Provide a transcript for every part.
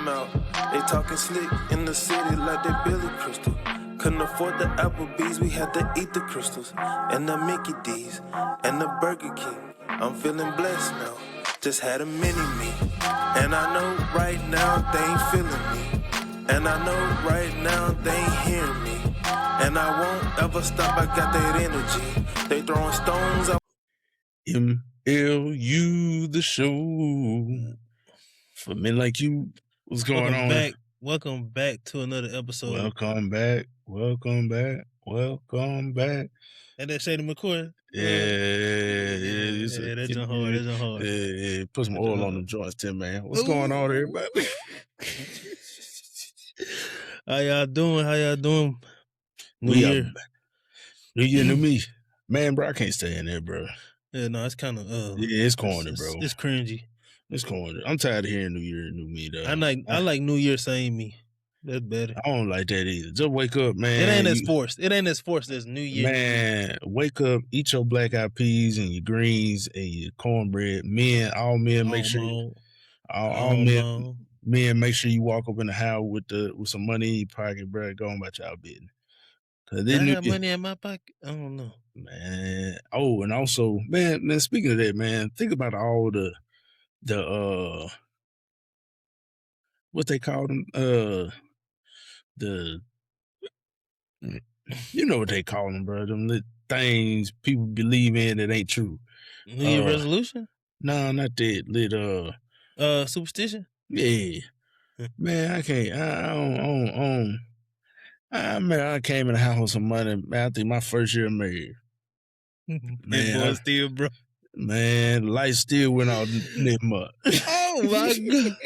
out. They talking slick in the city like they Billy Crystal. Couldn't afford the Applebee's, we had to eat the crystals. And the Mickey D's, and the Burger King. I'm feeling blessed now, just had a mini-me. And I know right now they ain't feeling me. And I know right now they ain't hearing me. And I won't ever stop, I got that energy. They throwing stones out. MLU the show. For men like you, what's going on? Welcome back to another episode. Welcome back. And that Shady McCoy. That's hard. Yeah, put some oil on them joints, Tim, man. What's going on, everybody? How y'all doing? New Year, new me. Man, bro, I can't stay in there, bro. Yeah, no, it's kind of it's corny, bro. It's cringy. It's corny. I'm tired of hearing New Year, new me, though. I like New Year, same me. That's better. I don't like that either. Just wake up, man. It ain't as forced. It ain't as forced as New Year. Man, wake up, eat your black eyed peas and your greens and your cornbread. All men, make sure men make sure you walk up in the house with some money in your pocket, bro. Go on about y'all business. I got money in my pocket. I don't know, man. Oh, and also, man. Speaking of that, man, think about all the what they call them, you know what they call them, bro. Them little things people believe in that ain't true. New Year resolution? No, not that. Little superstition? Yeah. Man, I can't. I came in the house with some money. Man, I think my first year married. Man, still, bro. Man, the lights still went out this month. Oh my god.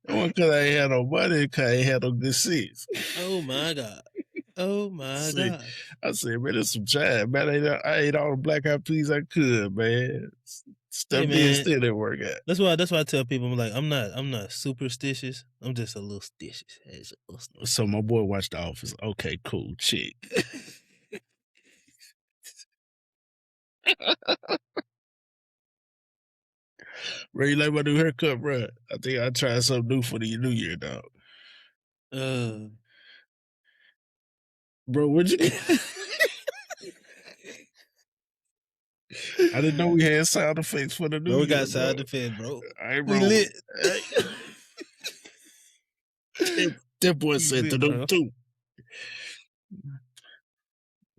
One because I ain't had no money, because I ain't had no good seats. Oh my god. God. I said, man, there's some time. Man, I ate all the black eyed peas I could, man. Stuff still didn't work out. That's why I tell people, I'm like, I'm not superstitious. I'm just a little stitious. So my boy watched The Office. Okay, cool, chick. Bro, you like my new haircut, bro? I think I tried something new for the new year, dog. Bro, what'd you get? I didn't know we had sound effects for the new year. We got sound effects, bro. We lit. That boy said to them too.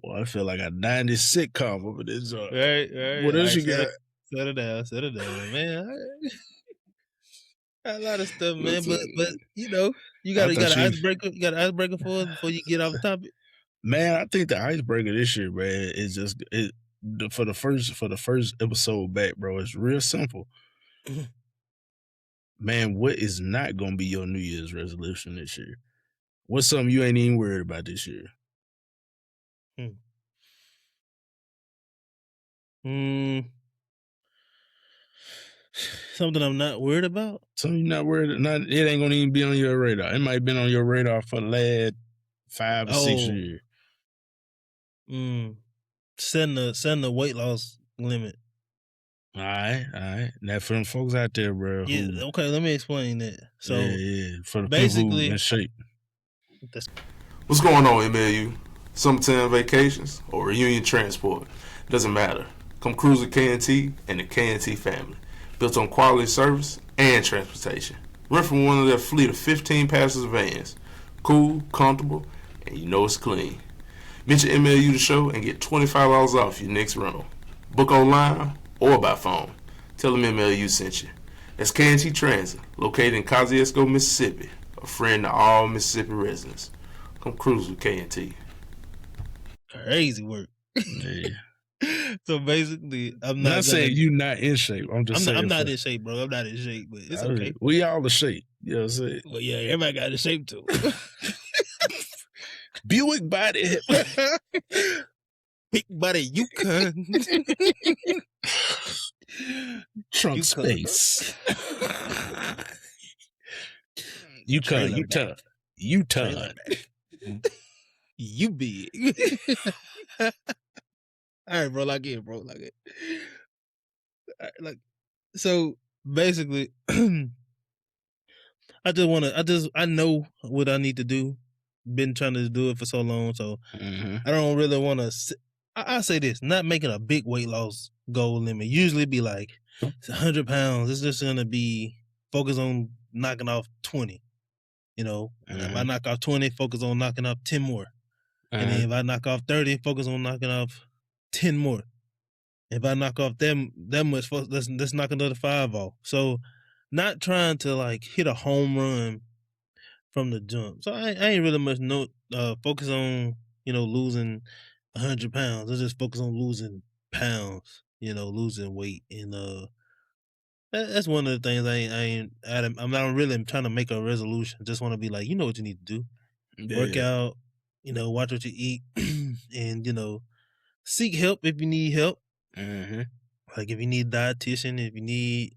Boy, I feel like a 90s sitcom over this. Right. What else you got? Settle down, man. A lot of stuff, man. But you know, you got an icebreaker. You got an icebreaker for us before you get off the topic. Man, I think the icebreaker this year, man, is just for the first episode back, bro. It's real simple. Man, what is not gonna be your New Year's resolution this year? What's something you ain't even worried about this year? Something I'm not worried about? Something you're not worried about? It ain't gonna even be on your radar. It might have been on your radar for the last 5 or 6 years. Setting the weight loss limit. All right. Now for them folks out there, bro. Yeah, okay, let me explain that. So for the basically, people who in shape. What's going on, MLU? Summertime vacations or reunion transport? Doesn't matter. Come cruise with K&T and the K&T family. Built on quality service and transportation. Rent from one of their fleet of 15 passenger vans. Cool, comfortable, and you know it's clean. Mention MLU the show and get $25 off your next rental. Book online or by phone. Tell them MLU sent you. That's K&T Transit, located in Kosciuszko, Mississippi. A friend to all Mississippi residents. Come cruise with K&T. Crazy work. Yeah. So basically, I'm not saying you're not in shape. I'm not in shape, bro. I'm not in shape, but it's okay. We all in shape. You know what I'm saying? Well, yeah, everybody got in shape too. Buick body. Big body, you can. Trunk space. You can. You turn. You big. All right, bro. Like it. All right, so basically, I know what I need to do. Been trying to do it for so long, so I don't really want to. I say this: not making a big weight loss goal limit. Usually, be like 100 pounds. It's just gonna be focus on knocking off 20. You know, and if I knock off 20, focus on knocking off 10 more. And then if I knock off 30, focus on knocking off 10 more. If I knock off that much, let's knock another 5 off. So, not trying to like hit a home run from the jump. So I ain't really much focus on losing 100 pounds. I just focus on losing pounds. Losing weight, and that's one of the things I'm not really trying to make a resolution. Just want to be like, you know what you need to do, work out, watch what you eat, and seek help if you need help. Like if you need a dietitian, if you need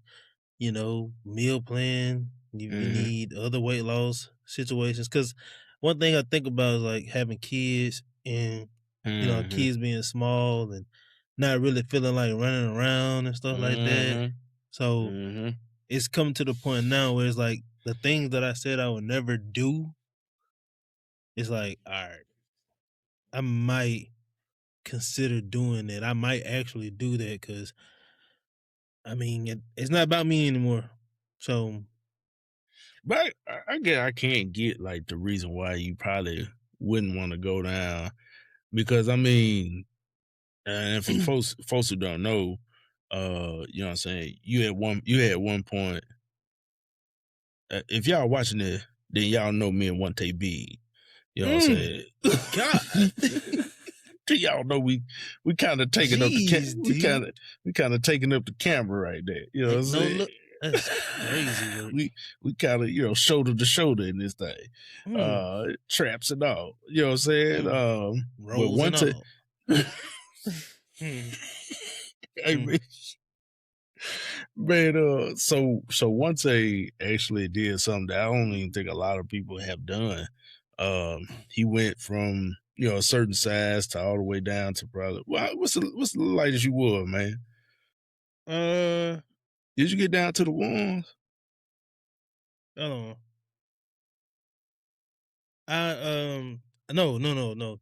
meal plan, if you need other weight loss situations. Because one thing I think about is like having kids and kids being small and not really feeling like running around and stuff like that. So it's come to the point now where it's like the things that I said I would never do. It's like, all right, I might consider doing it. I might actually do that because, I mean, it's not about me anymore. So, but I guess I can't get like the reason why you probably wouldn't want to go down, because I mean, and for folks who don't know, you know what I'm saying, you had one point. If y'all watching it, then y'all know me and Wontae B. You know what I'm saying? God. Y'all know we kind of taking up the we kind of taking up the camera right there. You know what I'm saying? Look, that's crazy. we kind of shoulder to shoulder in this thing, traps and all. You know what I'm saying? Rolls and all. Hey, man, so Wontae actually did something that I don't even think a lot of people have done. He went from a certain size to all the way down to probably what's the lightest you were, man? Did you get down to the ones? I don't know. No.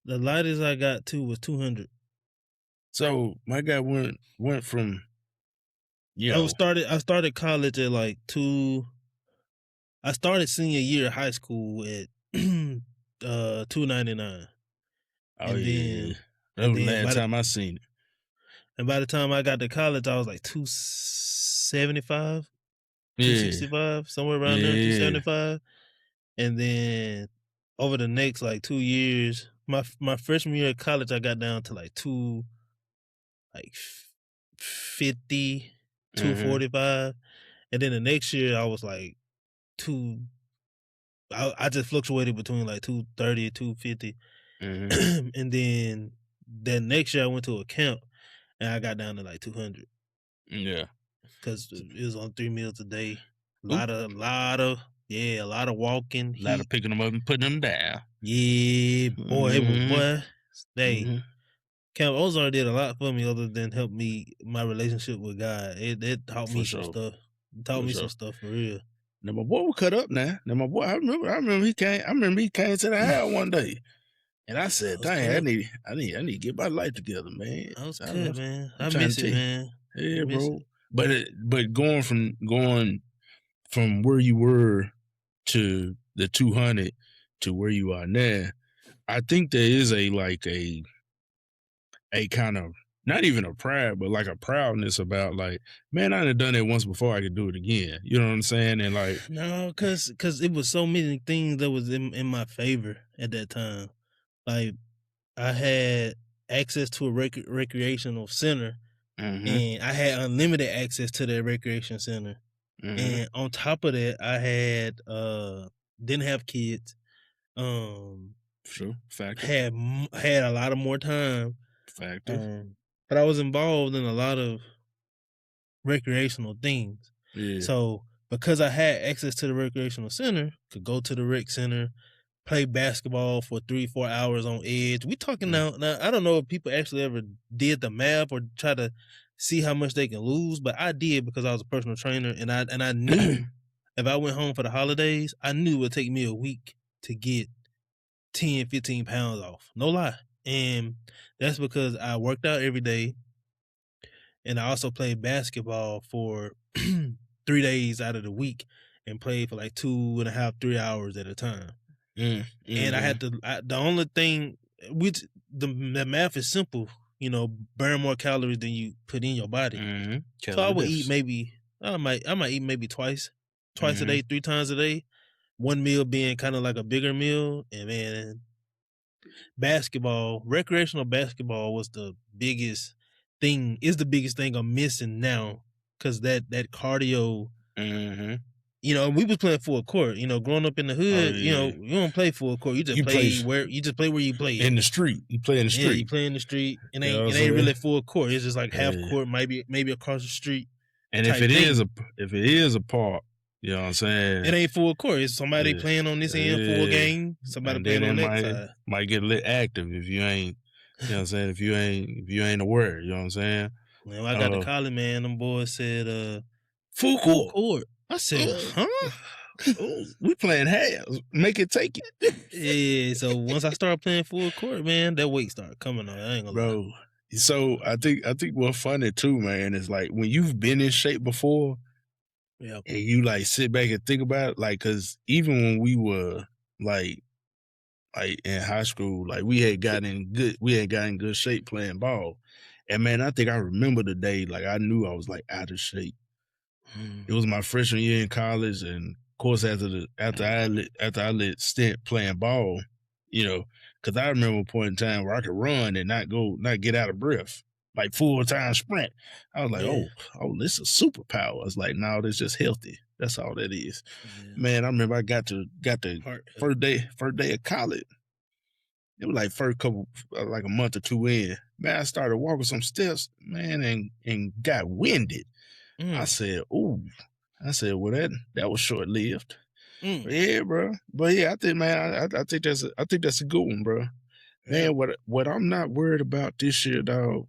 The lightest I got to was 200. So my guy went from I started college at like I started senior year of high school at 299. Oh, yeah. That was the last time I seen it. And by the time I got to college, I was like 275, 265, somewhere around there, 275. And then over the next like 2 years, my freshman year of college, I got down to like 250, 245. And then the next year I was like I just fluctuated between like 230, 250. And then that next year I went to a camp and I got down to like 200. Yeah. Because it was on 3 meals a day. A lot of walking. A lot of picking them up and putting them down. Yeah, boy, it was, boy. Hey, Camp Ozark did a lot for me other than help me, my relationship with God. It taught me some stuff. It taught me some stuff for real. Now my boy was cut up now. Now my boy, I remember he came to the house one day. And I said, dang, I need to get my life together, man. I was good, man. I miss it, man. Yeah, bro. But going from where you were to the 200 to where you are now, I think there is a kind of, not even a pride, but like a proudness about like, man, I done it once before, I could do it again. You know what I'm saying? And like, no, cause it was so many things that was in my favor at that time. Like I had access to a recreational center, and I had unlimited access to that recreation center. And on top of that, I had didn't have kids. Sure, fact. Had a lot of more time. Fact. But I was involved in a lot of recreational things. Yeah. So because I had access to the recreational center, could go to the rec center, play basketball for 3-4 hours on edge. We talking now. I don't know if people actually ever did the math or try to see how much they can lose, but I did because I was a personal trainer, and I knew if I went home for the holidays, I knew it would take me a week to get 10, 15 pounds off. No lie. And that's because I worked out every day. And I also played basketball for 3 days out of the week and played for like 2.5, 3 hours at a time. And I had to, the only thing, which the math is simple, you know, burn more calories than you put in your body. So I would eat maybe, I might eat maybe twice a day, 3 times a day. One meal being kind of like a bigger meal. And man, recreational basketball was the biggest thing, is the biggest thing I'm missing now. Cause that cardio, you know, we was playing full court, you know, growing up in the hood, you know, you don't play full court. You just play where you play in the street. You play in the street. Yeah, you play in the street. It ain't really full court. It's just like half court, maybe across the street. And if it is a park, you know what I'm saying? It ain't full court. It's somebody playing on this end full game. Somebody playing on that side. Might get a little active if you ain't, you know what I'm saying? If you ain't aware, you know what I'm saying? When I got to college, man, them boys said full court. I said, huh? We playing halves. Make it take it. Yeah, so once I started playing full court, man, that weight started coming on. I ain't gonna lie. So I think what's funny too, man, is like when you've been in shape before, and you like sit back and think about it, like, cause even when we were like in high school, like we had got in good shape playing ball. And man, I think I remember the day, like I knew I was like out of shape. It was my freshman year in college, and of course after I let stint playing ball, you know, because I remember a point in time where I could run and not get out of breath, like full-time sprint. I was like, oh, this is superpower. I was like, no, this just healthy. That's all that is. Yeah. Man, I remember I got the first day of college. It was like first couple, like a month or two in. Man, I started walking some steps, man, and got winded. I said, ooh. I said, well, that was short lived. Yeah, bro. But yeah, I think, man, I think that's a good one, bro. Man, what I'm not worried about this year, dog.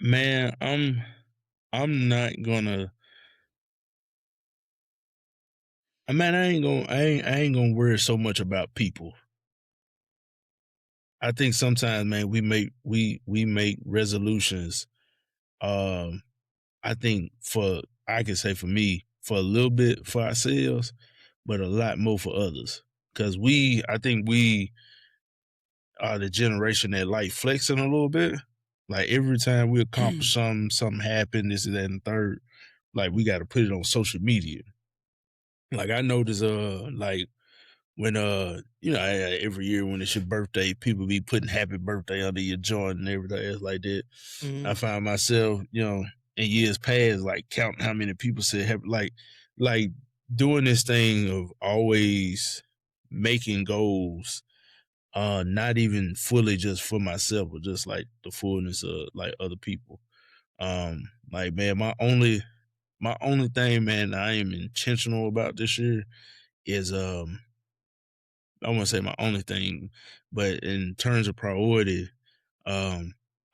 Man, I'm not gonna. Man, I ain't gonna worry so much about people. I think sometimes, man, we make resolutions. I think I can say for me, for a little bit for ourselves, but a lot more for others. Cause I think we are the generation that like flexing a little bit. Like every time we accomplish something happened, this, that, and the third, like we got to put it on social media. Like I notice, like when you know, every year when it's your birthday, people be putting happy birthday under your joint and everything else like that. I find myself, you know, in years past, like counting how many people said happy, like doing this thing of always making goals, not even fully just for myself, but just like the fullness of like other people. Like man, my only thing, man, I am intentional about this year is I won't say my only thing, but in terms of priority, I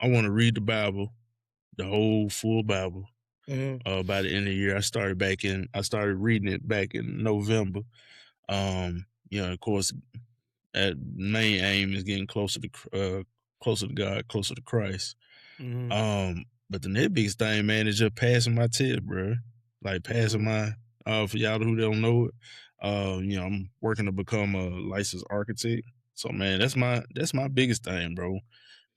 want to read the Bible, the whole full Bible. By the end of the year, I started reading it back in November. You know, of course, main aim is getting closer to God, closer to Christ. But the next biggest thing, man, is just passing my test, bro. Like passing my for y'all who don't know it. You know, I'm working to become a licensed architect. So man, that's my biggest thing, bro.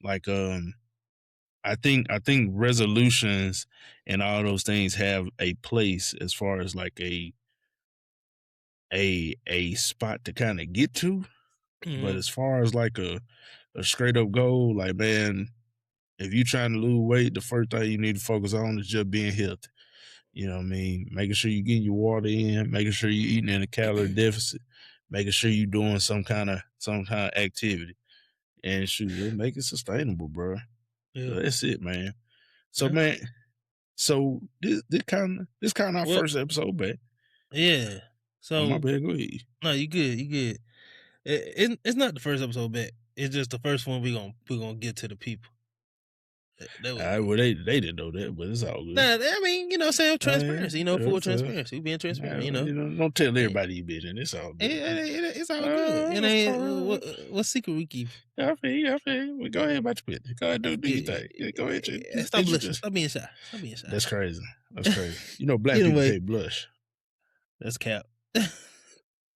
Like I think resolutions and all those things have a place as far as like a spot to kind of get to. But as far as like a straight up goal, like man, if you're trying to lose weight, the first thing you need to focus on is just being healthy. You know what I mean? Making sure you're getting your water in, making sure you're eating in a calorie deficit, making sure you're doing some kind of activity. And shoot, just make it sustainable, bro. Yeah. So that's it, man. So man, so this kind of our first episode back. Yeah. So my bad, go ahead. No, you good. It's not the first episode back. It's just the first one we gonna get to the people. Well, they didn't know that, but it's all good. Nah, I mean, you know, saying transparency, full transparency, being transparent, Don't tell everybody you been in. It's all good. It's all good. It ain't what secret we keep. I feel you. Well, go ahead about your business. Go ahead, do your thing. Go ahead. Stop blushing. Stop being shy. That's crazy. Black people can't blush. That's cap. I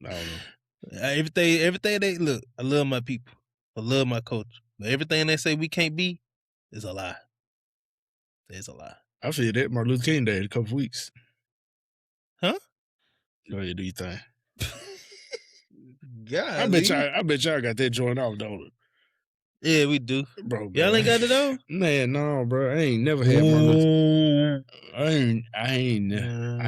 don't know. Everything they look. I love my people. I love my culture. But everything they say we can't be is a lie. It's a lie. I feel that Martin Luther King Day in a couple weeks. Huh? Go ahead, do your thing. God, I bet y'all got that joint off, don't it? Yeah, we do, bro. Y'all ain't got it on? Man, no, bro. I ain't never had Martin Luther. I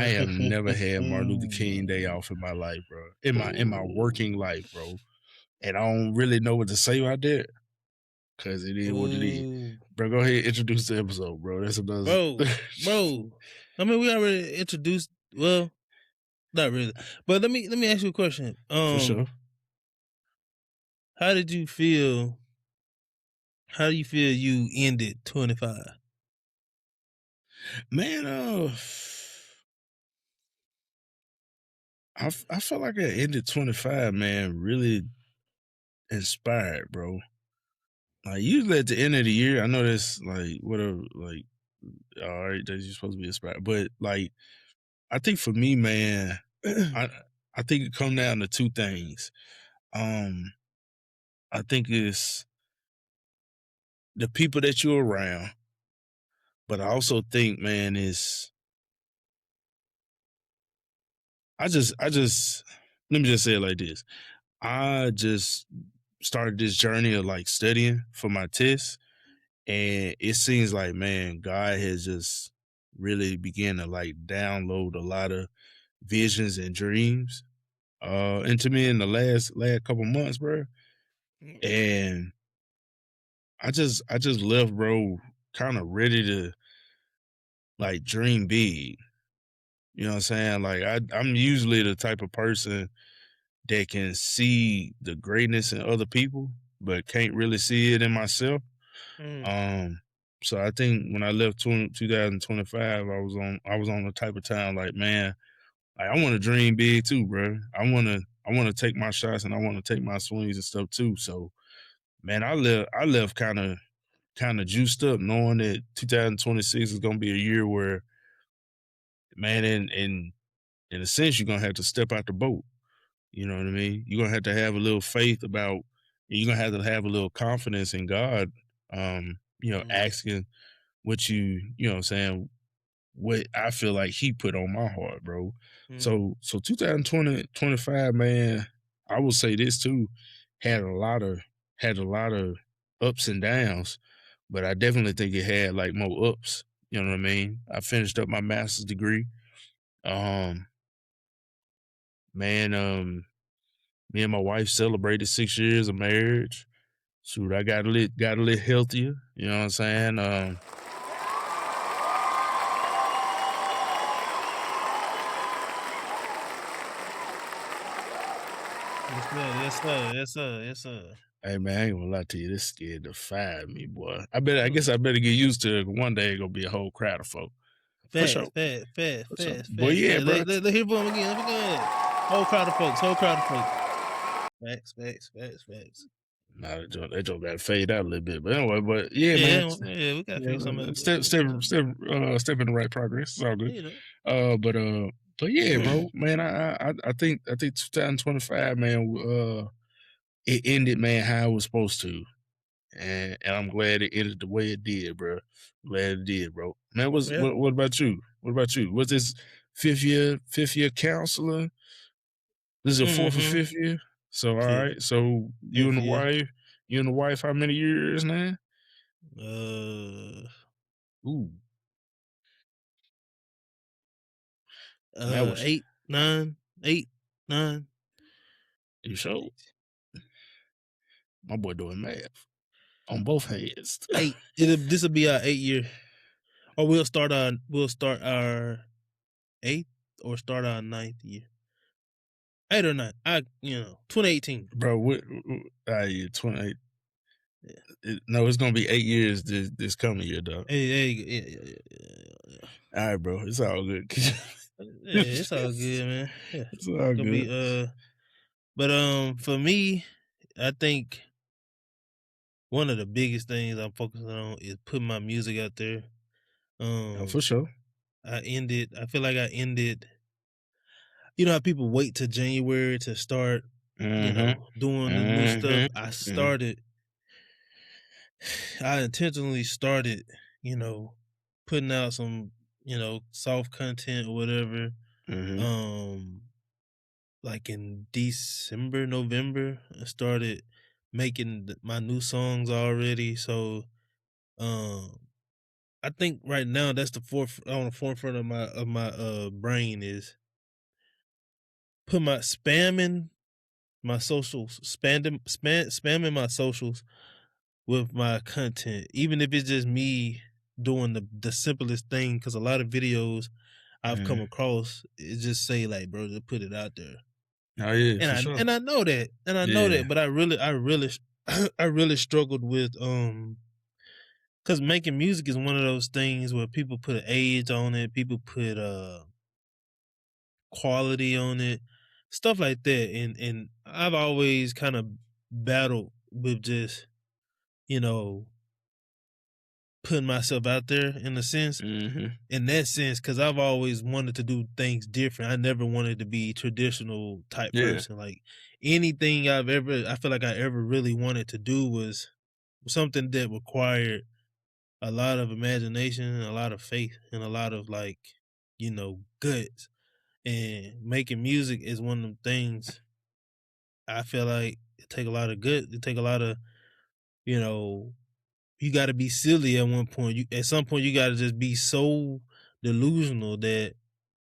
have never had Martin Luther King Day off in my life, bro. In my working life, bro. And I don't really know what to say about that. Cause it is what it is. Bro, go ahead, introduce the episode, bro. That's another bro. I mean, we already introduced, well, not really. But let me ask you a question. For sure. How do you feel you ended 25? Man, I felt like I ended 25, man, really inspired, bro. Like usually at the end of the year, I know that's like whatever, like all right, that you're supposed to be inspired. But like I think for me, man, I think it come down to two things. I think it's the people that you're around, but I also think, man, I just let me just say it like this. I just started this journey of like studying for my tests, and it seems like, man, God has just really began to like download a lot of visions and dreams into me in the last couple months, bro. And I just left, bro, kind of ready to like dream big. You know what I'm saying? Like I'm usually the type of person that can see the greatness in other people, but can't really see it in myself. So I think when I left 2025, I was on the type of time like, man, like I want to dream big too, bro. I want to take my shots and I want to take my swings and stuff too. So, man, I left kind of juiced up, knowing that 2026 is gonna be a year where, man, in a sense, you're gonna have to step out the boat. You know what I mean? You're gonna have to have a little faith about. You're gonna have to have a little confidence in God. Asking what you know what I'm saying, what I feel like he put on my heart, bro. So 2025, man, I will say this too, had a lot of ups and downs, but I definitely think it had like more ups. You know what I mean? I finished up my master's degree. Me and my wife celebrated 6 years of marriage. Shoot, I got a little healthier. You know what I'm saying? Yes, sir. Hey man, I ain't gonna lie to you. This scared to fire me, boy. I guess I better get used to it. One day it's gonna be a whole crowd of folk. Fast. Boy, yeah, bro. Let's hear from him again. Let me go ahead. Whole crowd of folks. Facts. Nah, that joke got to fade out a little bit. But anyway, man. Yeah, we gotta figure something out. Step in the right progress. It's all good. You know. But yeah, bro, man, I think 2025, man, it ended, man, how it was supposed to. And I'm glad it ended the way it did, bro. Glad it did, bro. Man, what about you? Was this fifth year counselor? This is your fourth or fifth year? So all right. So you and the wife, how many years now? 8, 9. You sure? My boy doing math on both hands. 8. This will be our 8th year, or we'll start our 8th or start our 9th year. 8 or 9. 2018. Bro, what 28. No, it's gonna be 8 years this coming year, dog. Hey, All right, bro. It's all good. it's all good, man. Yeah, It's all gonna good. be but for me, I think one of the biggest things I'm focusing on is putting my music out there. Oh, for sure. I feel like I ended. You know how people wait till January to start, Mm-hmm. doing the new stuff. I intentionally started, you know, putting out some, soft content or whatever. Mm-hmm. Um, like in December, November, I started making my new songs already. So, um, I think right now that's on the forefront of my brain is put my spamming my socials, spamming my socials with my content, even if it's just me doing the simplest thing. Because a lot of videos I've come Mm-hmm. across, it just say like, "Bro, just put it out there." Oh yeah, And for I sure. and I know that, Yeah. but I really, I really struggled with because making music is one of those things where people put an age on it, people put quality on it, stuff like that, and I've always kind of battled with just you know putting myself out there in a sense. Mm-hmm. In that sense, because I've always wanted to do things different. I never wanted to be traditional type Yeah. person. Like anything I feel like I ever really wanted to do was something that required a lot of imagination and a lot of faith and a lot of like, guts. And making music is one of them things I feel like it take a lot of gut. It take a lot of, you know, you got to be silly at one point. At some point you got to just be so delusional that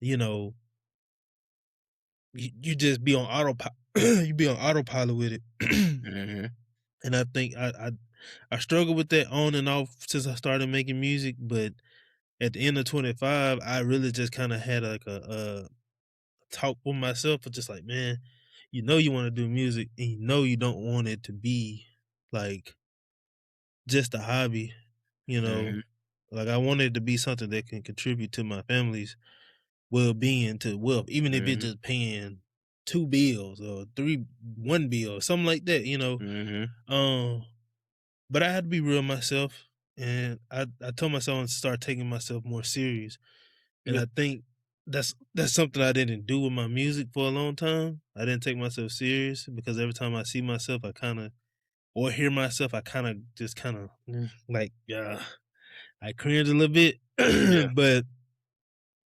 you know you just be on autopilot. You be on autopilot with it. Mm-hmm. And I think I struggle with that on and off since I started making music. But at the end of 25, I really just kind of had like a talk with myself of just like, man, you want to do music and you don't want it to be like just a hobby, you know. Mm-hmm. Like I want it to be something that can contribute to my family's well-being, to wealth, even if it's Mm-hmm. just paying 2 bills or 1 bill or something like that, you know. Mm-hmm. Um, but I had to be real myself, and I told myself to start taking myself more serious. And Yeah. I think that's something I didn't do with my music for a long time. I didn't take myself serious because every time I see myself, I kind of or hear myself, I kind of just kind of like I cringe a little bit. Yeah. But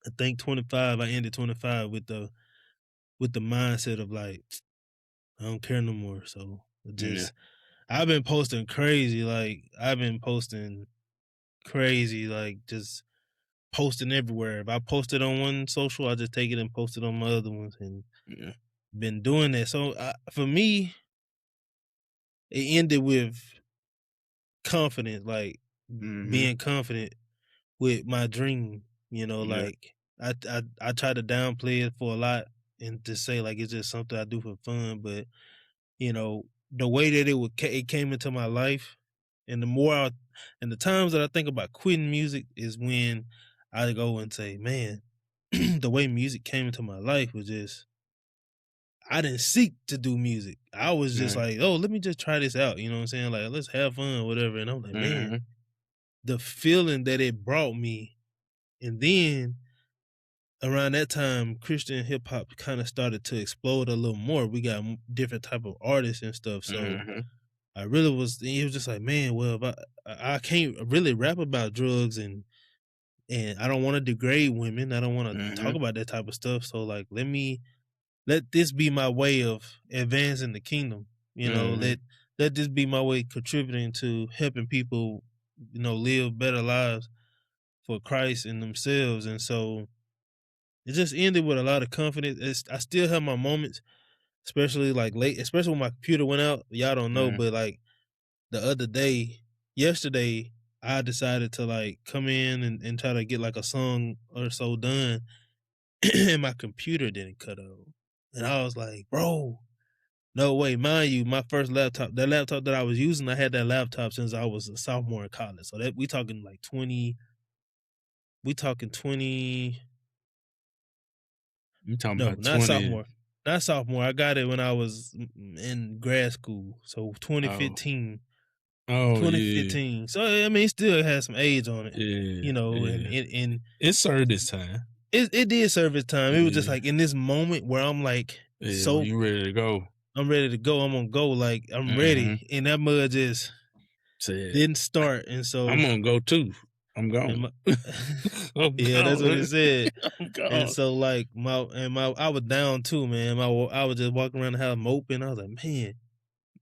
I think 25, I ended 25 with the mindset of like I don't care no more. So Yeah. just I've been posting crazy, like I've been posting crazy, like just posting everywhere. If I post it on one social, I just take it and post it on my other ones, and Yeah. been doing that. So for me, it ended with confidence, like Mm-hmm. being confident with my dream. Yeah. Like I try to downplay it for a lot and to say like it's just something I do for fun, but you know the way that it came into my life, and and the times that I think about quitting music is when I go and say, man, the way music came into my life was just I didn't seek to do music. I was just Mm-hmm. like, oh, let me just try this out. You know what I'm saying? Like, let's have fun, or whatever. And I'm like, man, Mm-hmm. the feeling that it brought me. And then around that time, Christian hip hop kind of started to explode a little more. We got different type of artists and stuff. So Mm-hmm. I really was. It was just like, man, well, if I can't really rap about drugs and I don't want to degrade women. I don't want to talk Mm-hmm. about that type of stuff. So like, let this be my way of advancing the kingdom. Mm-hmm. Let this be my way contributing to helping people, live better lives for Christ and themselves. And so it just ended with a lot of confidence. I still have my moments, especially like late, especially when my computer went out. Y'all don't know, Mm-hmm. but like the other day, yesterday, I decided to like come in and try to get like a song or so done, and my computer didn't cut off. And I was like, bro, No way, mind you, my first laptop, that laptop that I was using, I had that laptop since I was a sophomore in college. So that we talking like 20. You talking No, about not 20? sophomore. Not sophomore. I got it when I was in grad school. So Oh, 2015. oh yeah, 2015. So I mean, it still has some age on it, yeah, you know, yeah. and It served its time. it did serve its time. It was just Yeah, like in this moment where I'm like yeah. When so you ready to go, I'm ready to go. I'm gonna go. Like I'm mm-hmm. ready. And that mud just Said didn't start. And I'm so gonna go too. I'm and gone. my, I'm yeah, that's what it gone. said. I'm And gone. so like my I was down too, man. I was just walking around the house moping. I was like, man,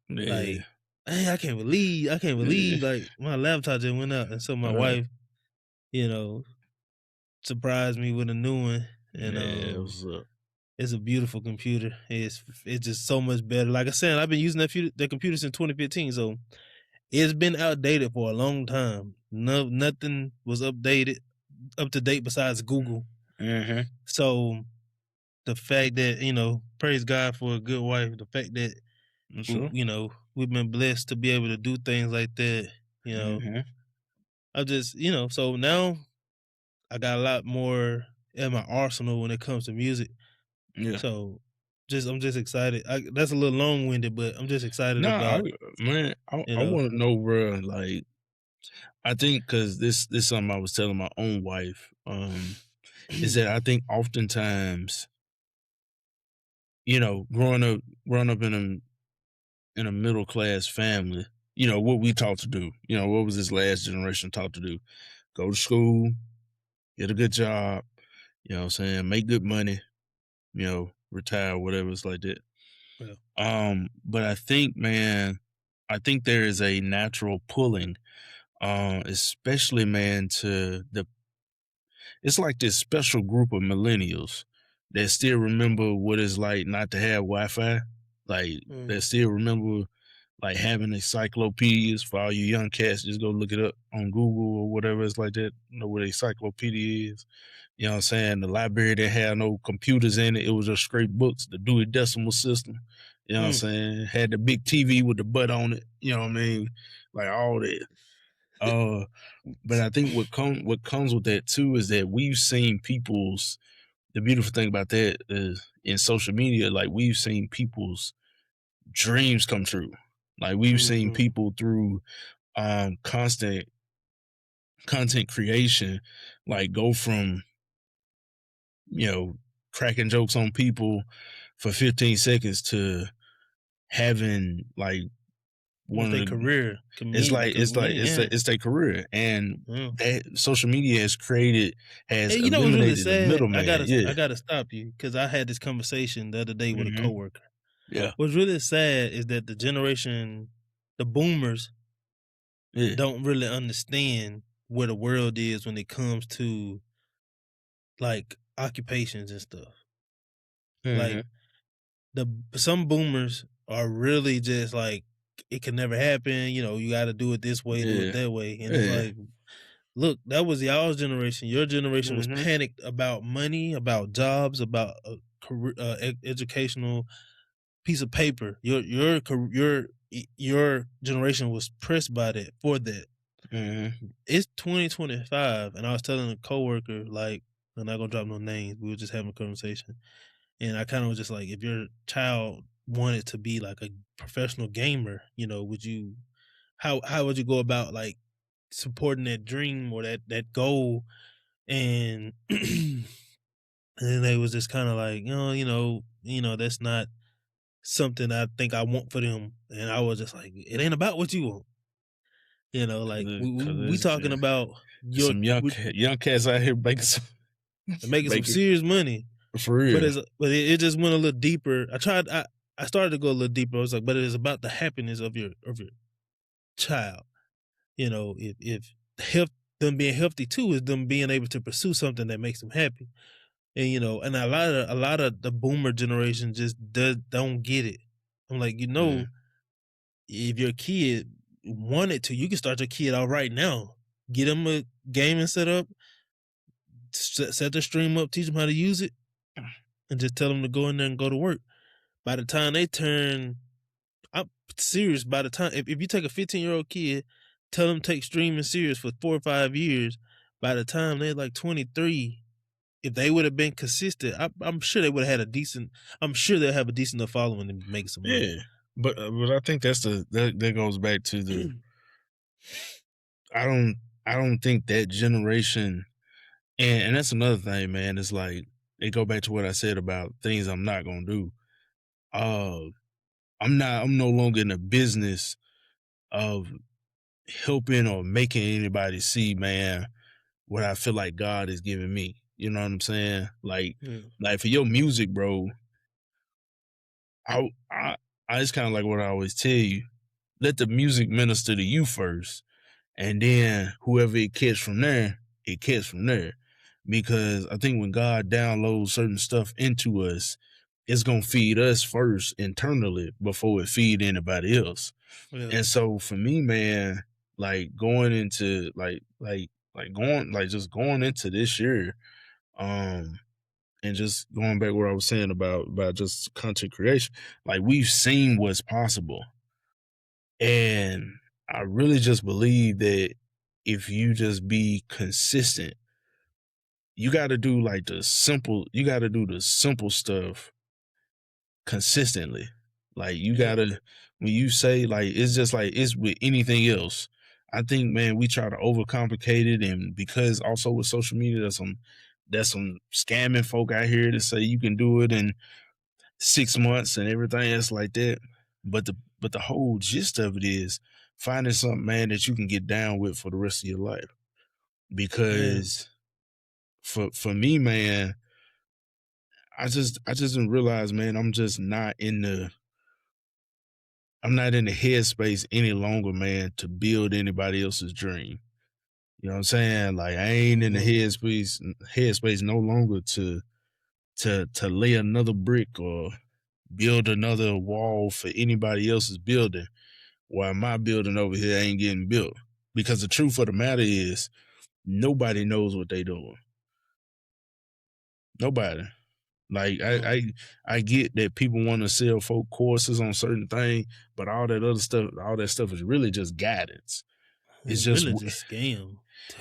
Yeah, like, hey, I can't yeah. believe like my laptop just went out. And so my Uh, wife, you know, surprised me with a new one. And yeah. What's up? it's a beautiful computer. It's just so much better. Like I said, I've been using that computer since 2015, so it's been outdated for a long time. No, nothing was up to date besides Google. Mm-hmm. So the fact that praise God for a good wife. The fact that Sure. we've been blessed to be able to do things like that. You know, Mm-hmm. I just so now I got a lot more in my arsenal when it comes to music. Yeah. So I'm just excited. That's a little long winded, but I'm just excited Nah, about man, you I know. want to know, bro. Like, I think because this something I was telling my own wife. Is that I think oftentimes, growing up in a middle class family, what we taught to do. What was this last generation taught to do? Go to school, get a good job. You know what I'm saying? Make good money. Retire, whatever. It's like that. Yeah. But I think, man, there is a natural pulling, especially, man, to it's like this special group of millennials that still remember what it's like not to have Wi-Fi, like that Mm. still remember like having encyclopedias. For all you young cats, just go look it up on Google or whatever. It's like that. Know what an encyclopedia is. You know what I'm saying? The library that had no computers in it. It was just straight books, the Dewey Decimal System. You know what I'm Mm. saying? Had the big TV with the butt on it. You know what I mean? Like all that. But I think what comes with that too is that we've seen the beautiful thing about that is in social media, like we've seen people's dreams come true. Like we've seen Mhm. people through constant content creation, like go from, you know, cracking jokes on people for 15 seconds to having like It's one of their the career, comedian. it's their career. And Yeah. that social media has Hey, you know what's really eliminated the sad? middleman. Yeah. I gotta stop you because I had this conversation the other day with a Hmm. coworker. Yeah. What's really sad is that the boomers, Yeah. don't really understand where the world is when it comes to like occupations and stuff. Like Hmm. some boomers are really just like it can never happen. You got to do it this way, do it Yeah. that way, and it's Yeah. like, look, that was y'all's generation. Your generation was Hmm. panicked about money, about jobs, about a career, educational piece of paper. Your generation was pressed by that for that. Hmm. It's 2025, and I was telling a coworker, like, I'm not gonna drop no names. We were just having a conversation, and I kind of was just like, if your child wanted to be like a professional gamer, would you, how would you go about like supporting that dream or that goal? And and then they was just kind of like, that's not something I think I want for them. And I was just like, it ain't about what you want. Like Cause we talking about there's your some young cats out here making making some making serious money. for But real. it just went a little deeper. I started to go a little deeper. I was like, but it is about the happiness of your child. If health them being healthy too is them being able to pursue something that makes them happy. And and a lot of the boomer generation just don't get it. I'm like, Mm. if your kid wanted to, you can start your kid out right now. Get them a gaming setup, set the stream up, teach them how to use it, and just tell them to go in there and go to work. by the time they turn, I'm serious. By the time, if you take a 15-year-old kid, tell them take streaming serious for 4 or 5 years, by the time they're like 23, if they would have been consistent, I'm sure they would have had a decent. I'm sure they'll have a decent enough following to make some money. Yeah, but I think that goes back to the. I don't think that generation, and that's another thing, man. It's like it go back to what I said about things I'm not gonna do. I'm no longer in the business of helping or making anybody see, man, what I feel like God is giving me. You know what I'm saying? Like for your music, bro. I it's kind of like what I always tell you. Let the music minister to you first, and then whoever it catch from there, it catch from there. Because I think when God downloads certain stuff into us, it's gonna feed us first internally before it feed anybody else. Yeah. And so for me, man, like going into just going into this year, and just going back where I was saying about just content creation, like we've seen what's possible. And I really just believe that if you just be consistent, you got to do the simple stuff consistently. Like you got to, when you say it's just it's with anything else. I think, man, we try to overcomplicate it. And because also with social media, there's some scamming folk out here that say you can do it in 6 months and everything else like that. But the whole gist of it is finding something, man, that you can get down with for the rest of your life. Because for me, man, I just didn't realize, man, I'm not in the headspace any longer, man, to build anybody else's dream. You know what I'm saying? Like I ain't in the headspace no longer to lay another brick or build another wall for anybody else's building while my building over here ain't getting built. Because the truth of the matter is nobody knows what they doing. Nobody. Like I get that people want to sell folk courses on certain things, but all that stuff is really just guidance. It's just really just scam.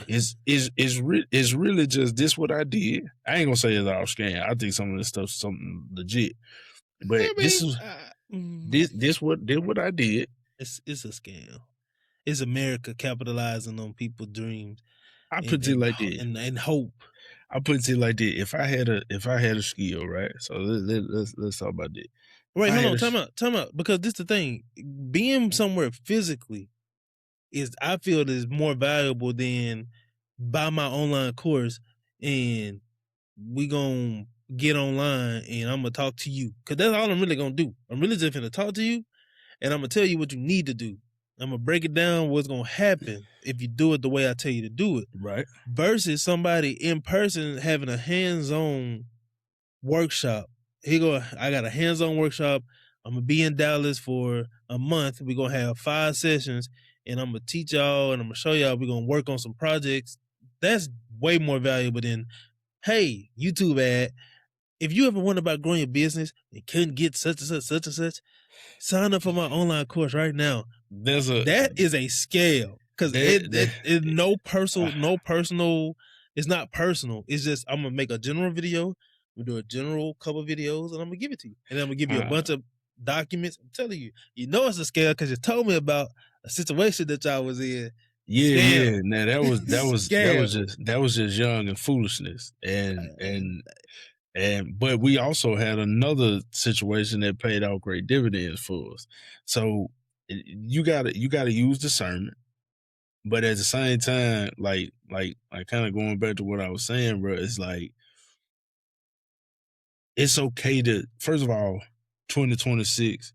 It's really just this what I did. I ain't gonna say it's all scam. I think some of this stuff's something legit. But this what I did. It's a scam. It's America capitalizing on people's dreams. I put it like that. And hope. I put it like that. If I had a skill, right? So let's talk about that. Wait, hold on, time out. Because this the thing. Being somewhere physically I feel is more valuable than buy my online course and we gonna get online and I'm gonna talk to you. Cause that's all I'm really gonna do. I'm really just gonna talk to you and I'm gonna tell you what you need to do. I'm gonna break it down what's gonna happen if you do it the way I tell you to do it. Right. Versus somebody in person having a hands-on workshop. I got a hands-on workshop. I'm gonna be in Dallas for a month. We're gonna have 5 sessions and I'm gonna teach y'all and I'm gonna show y'all we're gonna work on some projects. That's way more valuable than, hey, YouTube ad. If you ever wonder about growing your business and couldn't get such and such, sign up for my online course right now. That is a scale. Because it's no personal. It's not personal. It's just I'm gonna make a general video. We do a general couple videos, and I'm gonna give it to you. And I'm gonna give you a bunch of documents. I'm telling you, it's a scale because you told me about a situation that y'all was in. Yeah. Now that was just young and foolishness, but we also had another situation that paid out great dividends for us. So you gotta use discernment, but at the same time, like kind of going back to what I was saying, bro, it's like it's okay to, first of all, 2026,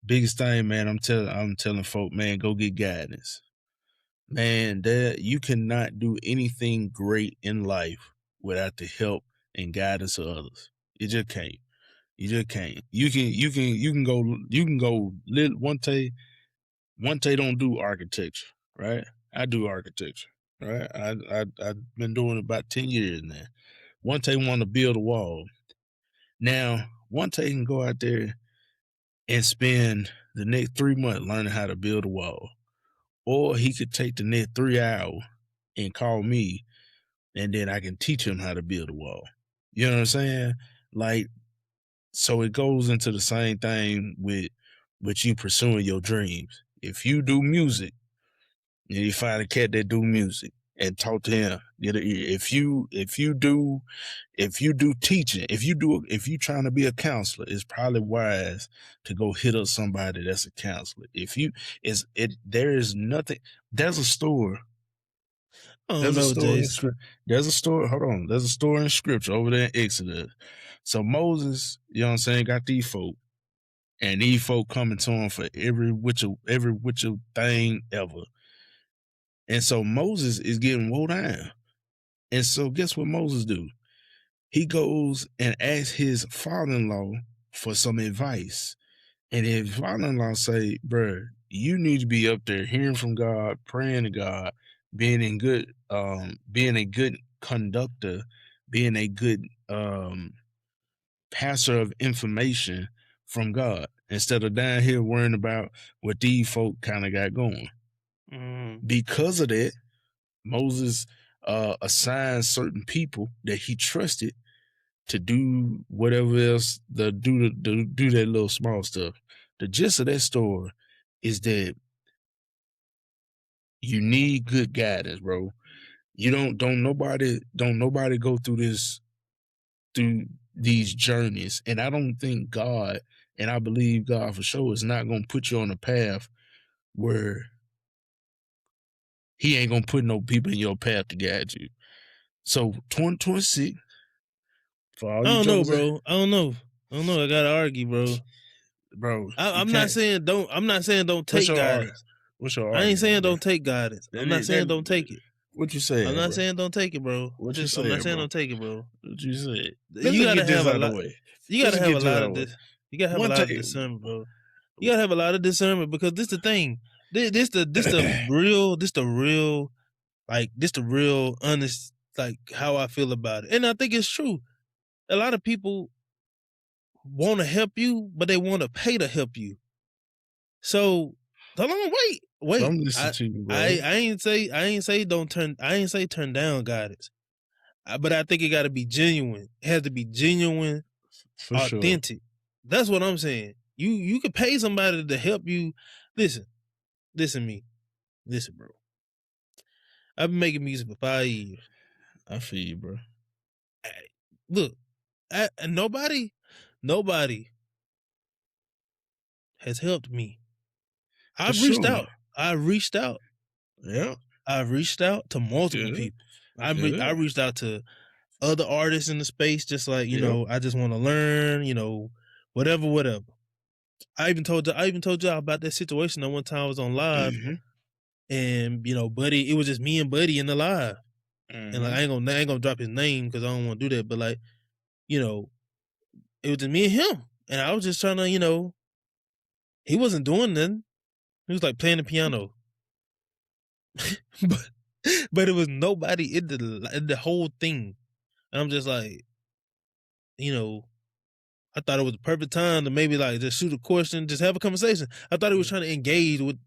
biggest thing, man. I'm telling folk, man, go get guidance, man. That you cannot do anything great in life without the help and guidance of others. You just can't. You can go Wontae don't do architecture, right? I do architecture, right? I've been doing it about 10 years now. Wontae want to build a wall. Now, Wontae can go out there and spend the next 3 months learning how to build a wall. Or he could take the next 3 hours and call me, and then I can teach him how to build a wall. You know what I'm saying? Like, so it goes into the same thing with you pursuing your dreams. If you do music, and you find a cat that do music and talk to him. If you do teaching, if you trying to be a counselor, it's probably wise to go hit up somebody that's a counselor. There is nothing. There's a store. There's a story. There's a story. Hold on. There's a story in scripture over there in Exodus. So Moses, you know what I'm saying, got these folk, and these folk coming to him for every which thing ever. And so Moses is getting woe down. And so guess what Moses do? He goes and asks his father-in-law for some advice. And his father-in-law say, bruh, you need to be up there hearing from God, praying to God, being a good conductor, being a good passer of information from God, instead of down here worrying about what these folk kind of got going. Because of that, Moses assigned certain people that he trusted to do whatever else, do that little small stuff. The gist of that story is that you need good guidance, bro. You don't nobody go through these journeys, and I don't think God, and I believe God for sure, is not gonna put you on a path where he ain't gonna put no people in your path to guide you. So 2026, for all I don't know, jokers, bro. I don't know. I gotta argue, bro. Bro, I'm not saying don't take guidance. What's your I ain't saying bro? don't take guidance. I'm not saying don't take it. What you saying? I'm not bro? saying don't take it, bro. What you saying? I'm not saying bro? don't take it, bro. What you said? You gotta have a lot. You gotta have a lot of this. You gotta have a lot of discernment, bro. You gotta have a lot of discernment, because this the thing. This the real honest, like, how I feel about it. And I think it's true. A lot of people want to help you, but they want to pay to help you. So hold on, wait. I'm listening to you, bro. I ain't say turn down guidance. But I think it got to be genuine. It has to be genuine, for authentic. Sure. That's what I'm saying. You could pay somebody to help you. Listen, bro. I've been making music for 5 years. I feel you, bro. Look, nobody has helped me. I've reached out. Yeah. I've reached out to multiple people. I reached out to other artists in the space, just like, you know, I just want to learn, whatever. I even told y'all about that situation that one time I was on live, and Buddy, it was just me and Buddy in the live, and like I ain't gonna drop his name because I don't want to do that, but like, it was just me and him, and I was just trying to, he wasn't doing nothing. He was like playing the piano, but it was nobody in the whole thing, and I'm just like, I thought it was the perfect time to maybe like just shoot a question, just have a conversation. I thought he was trying to engage with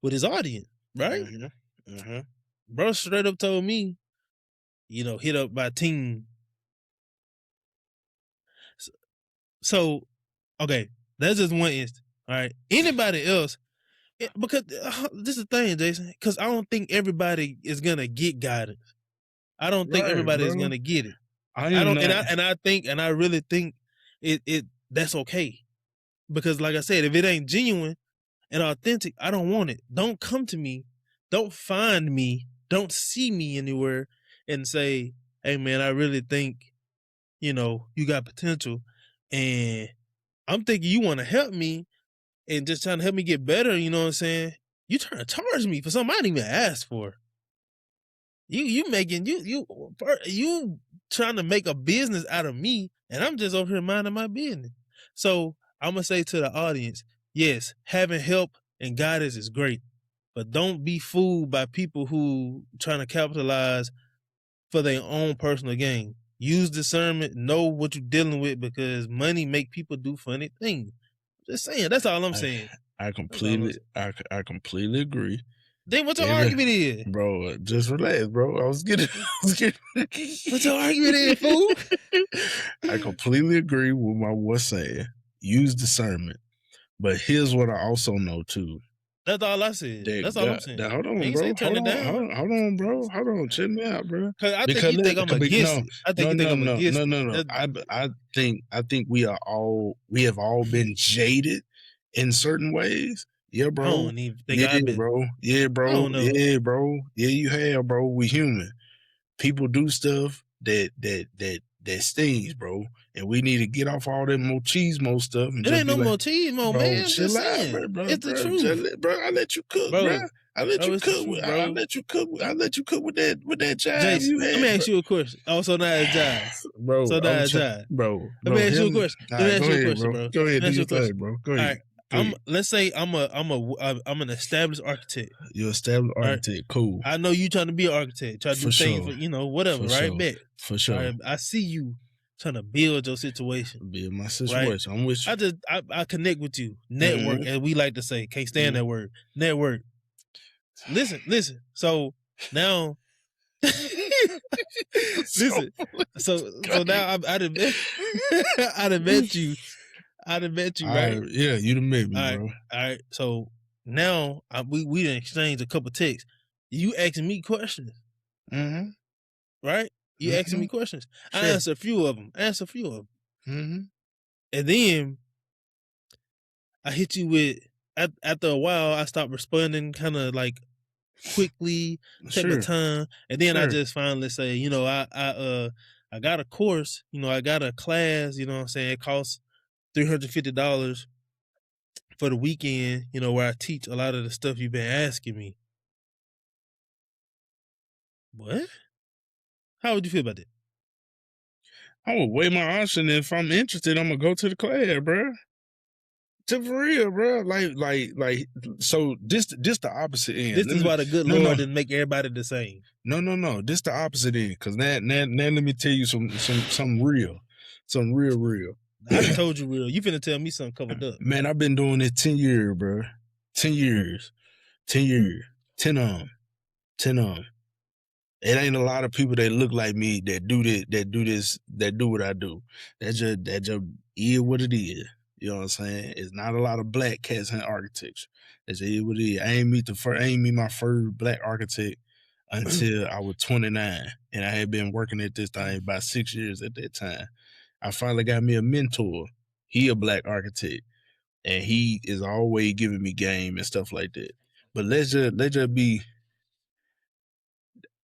his audience, right? Bro straight up told me, hit up by team. So, okay, that's just one instance. All right, anybody else? Because this is the thing, Jason. Because I don't think everybody is gonna get guidance. I don't think everybody is gonna get it. I really think it that's okay, because like I said, if it ain't genuine and authentic, I don't want it. Don't come to me, don't find me, don't see me anywhere and say, hey man, I really think you got potential, and I'm thinking you want to help me and just trying to help me get better. You know what I'm saying? You trying to charge me for something I didn't even ask for. You trying to make a business out of me, and I'm just over here minding my business. So I'm gonna say to the audience, yes, having help and guidance is great, but don't be fooled by people who trying to capitalize for their own personal gain. Use discernment, know what you're dealing with, because money make people do funny things. Just saying. That's all I'm saying. I completely agree. Then what your argument is? Bro, just relax, bro. I was getting What your argument is, fool? I completely agree with my what's saying. Use discernment. But here's what I also know too. That's all I said. That's all I'm saying. Hold on, bro. Hold on, bro. Hold on. Check me out, bro. I think you think I'm against it. I think you think I'm against it. No. I think we have all been jaded in certain ways. Yeah, bro. I don't even think I've been, bro. Yeah, bro. I don't know. Yeah, bro. Yeah, you have, bro. We human. People do stuff that stings, bro. And we need to get off all that machismo stuff. And it ain't no machismo, man. Chill out, bro. It's the truth, bro. I let you cook, bro. I let you cook. I let you cook with that jive Jason, you had. Let me ask you a question. Oh, so now it's jive, bro. So now it's jive, bro. Let me ask you a question. Let me ask you a question, bro. Go ahead, do your thing, bro. Go ahead. All right. Let's say I'm an established architect. You're an established architect, right? Cool. I know you trying to be an architect, try to do things for, whatever, for right? Sure. Bet. For sure. Right? I see you trying to build your situation. Build my situation. Right? I'm with you. I connect with you. Network, as we like to say. Can't stand that word. Network. Listen. So now listen. So now I done met you. I done met you, right? Yeah, you done met me, bro. All right. So now we done exchanged a couple texts. You asking me questions. Mm-hmm. Right? You asking me questions. Sure. I answer a few of them. Mm-hmm. And then I hit you with, after a while, I stopped responding kind of like quickly, take my time. And then I just finally say, I got a course, I got a class, you know what I'm saying? It costs $350 for the weekend, where I teach a lot of the stuff you've been asking me. What? How would you feel about that? I would weigh my option. If I'm interested, I'm gonna go to the class, bro. For real, bro. Like. So this the opposite end. This is why the good Lord didn't make everybody the same. No. This the opposite end. Cause now let me tell you some real, some real. I just told you real. You finna tell me something covered up. Man, I've been doing this 10 years, bro. 10 years. 10 years. 10 on. It ain't a lot of people that look like me that do what I do. That just is what it is. You know what I'm saying? It's not a lot of black cats in architecture. That's it what it is. I ain't meet my first black architect until I was 29. And I had been working at this thing about 6 years at that time. I finally got me a mentor. He a black architect. And he is always giving me game and stuff like that. But let's just be,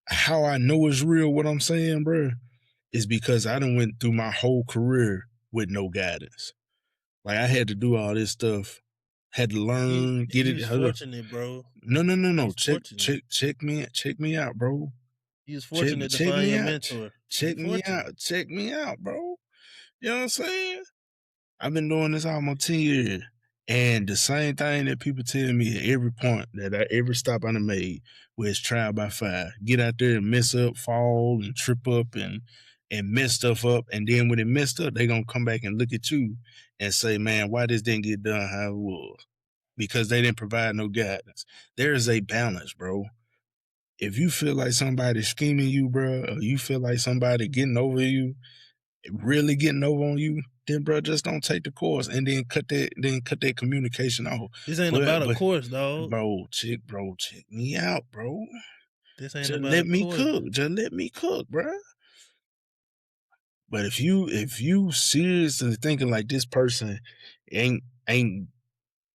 how I know it's real, what I'm saying, bro, is because I done went through my whole career with no guidance. Like, I had to do all this stuff, had to learn, get it. You was fortunate, bro. No. Check me out, bro. You was fortunate to find your mentor. Check me out, bro. You know what I'm saying? I've been doing this almost 10 years. And the same thing that people tell me at every point every stop I done made was trial by fire. Get out there and mess up, fall and trip up and mess stuff up. And then when it messed up, they gonna come back and look at you and say, man, why this didn't get done how it was? Because they didn't provide no guidance. There is a balance, bro. If you feel like somebody's scheming you, bro, or you feel like somebody getting over you, really getting over on you, then bro, just don't take the course and then cut that communication off. This ain't about a course, dog. Bro, check me out, bro. This ain't just about let a me course. cook. Just let me cook, bro. But if you seriously thinking like this person ain't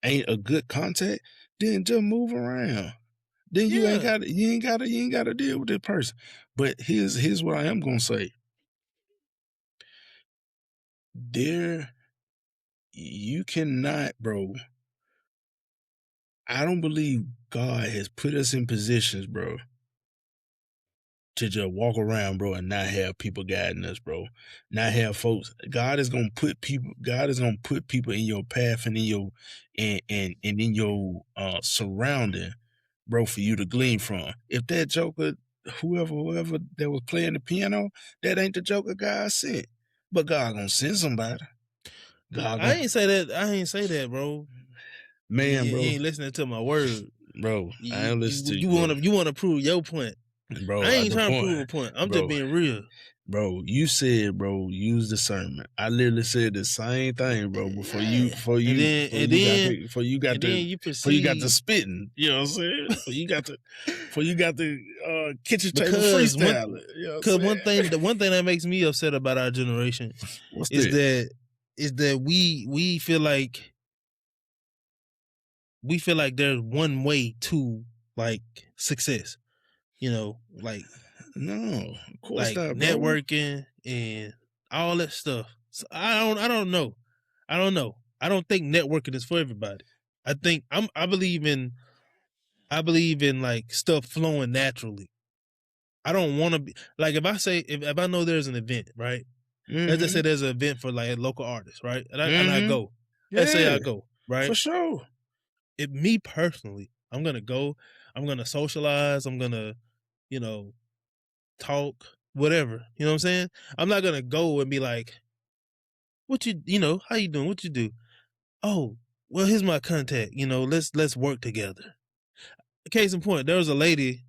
a good contact, then just move around. Then you ain't gotta deal with this person. But here's what I am gonna say. You cannot, bro. I don't believe God has put us in positions, bro, to just walk around, bro, and not have people guiding us, bro. Not have folks. God is gonna put people in your path and in your in your surrounding, bro, for you to glean from. If that joker, whoever that was playing the piano, that ain't the joker God sent. But God gonna send somebody. I ain't say that. I ain't say that, bro. Man, you bro. ain't listening to my word, bro. I ain't listening to you. You want to prove your point, bro. I ain't trying to prove a point. I'm just being real. Bro, you said, bro, use discernment. I literally said the same thing, bro. Before you got the spitting. You know what I'm saying? Before you got the kitchen table freestyling. Because one thing that makes me upset about our generation is that we feel like there's one way to like success. You know, like no, of course like not, bro. networking and all that stuff. So I don't know. I don't think networking is for everybody. I believe in like stuff flowing naturally. I don't want to be like if I know there's an event, right? Let's just say there's an event for like a local artist, right? And I go. Let's say I go, right? For sure. If me personally, I'm gonna go. I'm gonna socialize. I'm gonna, talk, whatever. You know what I'm saying? I'm not gonna go and be like, "What how you doing? What you do? Oh, well, here's my contact. Let's work together." Case in point, there was a lady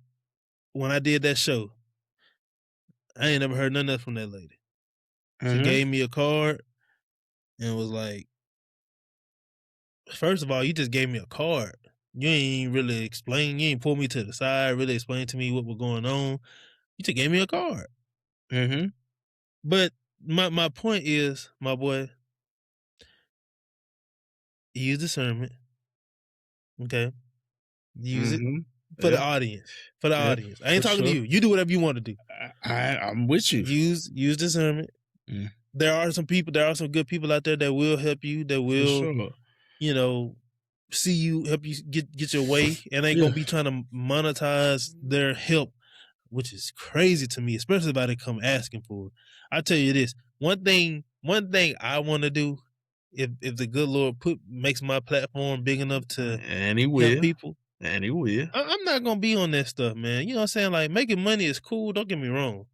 when I did that show. I ain't never heard nothing else from that lady. She gave me a card and was like, first of all, you just gave me a card. You ain't really explain. You ain't pull me to the side, really explain to me what was going on. You just gave me a card. But my point is, my boy, use discernment. Okay? Use it for the audience. For the audience. I ain't talking to you. You do whatever you want to do. I'm with you. Use discernment. There are some good people out there that will help you, that will, see you, help you get your way, and ain't gonna be trying to monetize their help, which is crazy to me, especially if they come asking for it. I tell you this, one thing I want to do, if the good Lord makes my platform big enough to help people, and he will. I'm not gonna be on that stuff, man. You know what I'm saying? Like, making money is cool. Don't get me wrong,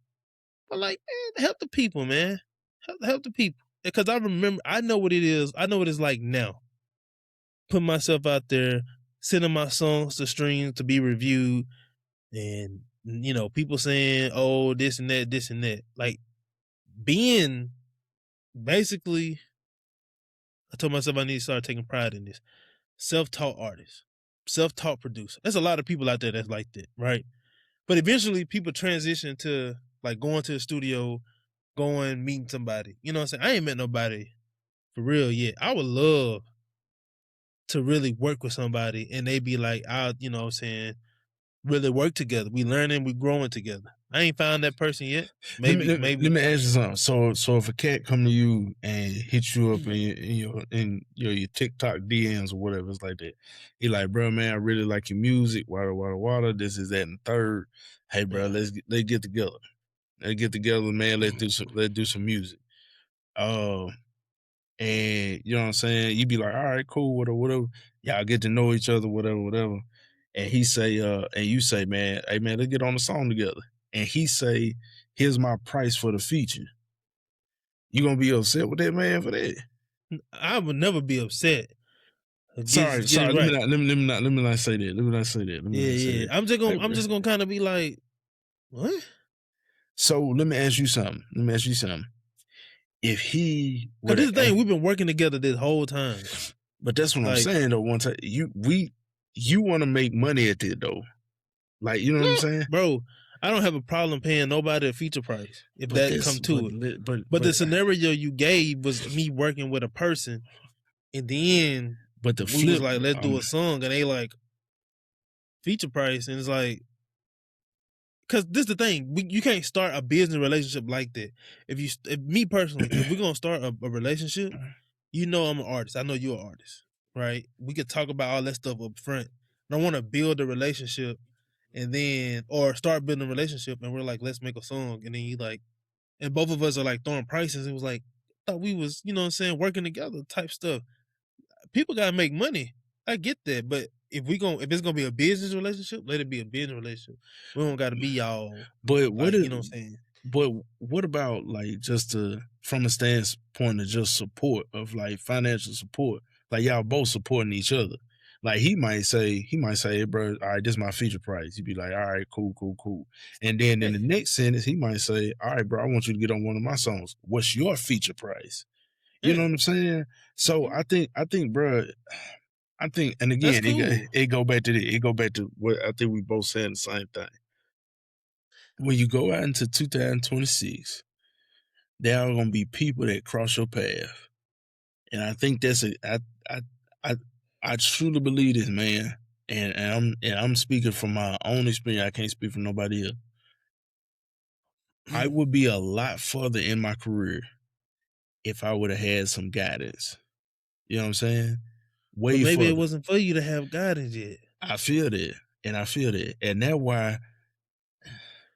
but like, man, help the people, man. Help the people, because I know what it is. I know what it's like now. Put myself out there, sending my songs to stream to be reviewed, and people saying, "Oh, this and that, this and that." Like, being basically, I told myself I need to start taking pride in this. Self-taught artist, self-taught producer. There's a lot of people out there that's like that, right? But eventually, people transition to like going to the studio, going meeting somebody. You know what I'm saying? I ain't met nobody for real yet. I would love to really work with somebody and they be like, you know what I'm saying, really work together. We learning, we growing together. I ain't found that person yet. Maybe. Let me ask you something. So if a cat come to you and hit you up in your TikTok DMs or whatever, it's like that. He like, bro, man, I really like your music. Water. This is that and third. Hey, bro, let's get together. Let's get together, man. Let's do some music. And you know what I'm saying? You be like, all right, cool, whatever. Y'all get to know each other, whatever. And he say, and you say, man, hey man, let's get on the song together. And he say, here's my price for the feature. You gonna be upset with that man for that? I would never be upset. Sorry. Let me not say that. Yeah. I'm just gonna kind of be like, what? So let me ask you something. If he, because this thing, we've been working together this whole time. But that's what I'm saying though. One time, you want to make money at it though, like, you know what I'm saying, bro. I don't have a problem paying nobody a feature price if that come to it. But the scenario you gave was me working with a person, and then we was like, let's do a song, and they like feature price, and it's like, because this is the thing, you can't start a business relationship like that. If me personally, if we're gonna start a relationship, I'm an artist. I know you're an artist, right? We could talk about all that stuff up front. I don't want to build a relationship or start building a relationship, and we're like, let's make a song, and then you like, and both of us are like throwing prices. It was like, I thought we was, you know what I'm saying, working together type stuff. People gotta make money. I get that, but if it's gonna be a business relationship, let it be a business relationship. We don't gotta be y'all. But what you know what I'm saying? But what about like just from a standpoint of just support of like financial support? Like y'all both supporting each other. Like he might say, hey, bro, all right, this is my feature price. You'd be like, all right, cool. And then in the next sentence, he might say, all right, bro, I want you to get on one of my songs. What's your feature price? You know what I'm saying? So I think, bro, and again, cool. it go back to what I think we both saying the same thing. When you go out into 2026, there are gonna be people that cross your path, and I think that's I truly believe this, man. And I'm speaking from my own experience. I can't speak for nobody else. I would be a lot further in my career if I would have had some guidance. You know what I'm saying? But maybe it wasn't for you to have guidance yet. I feel that, and that's why.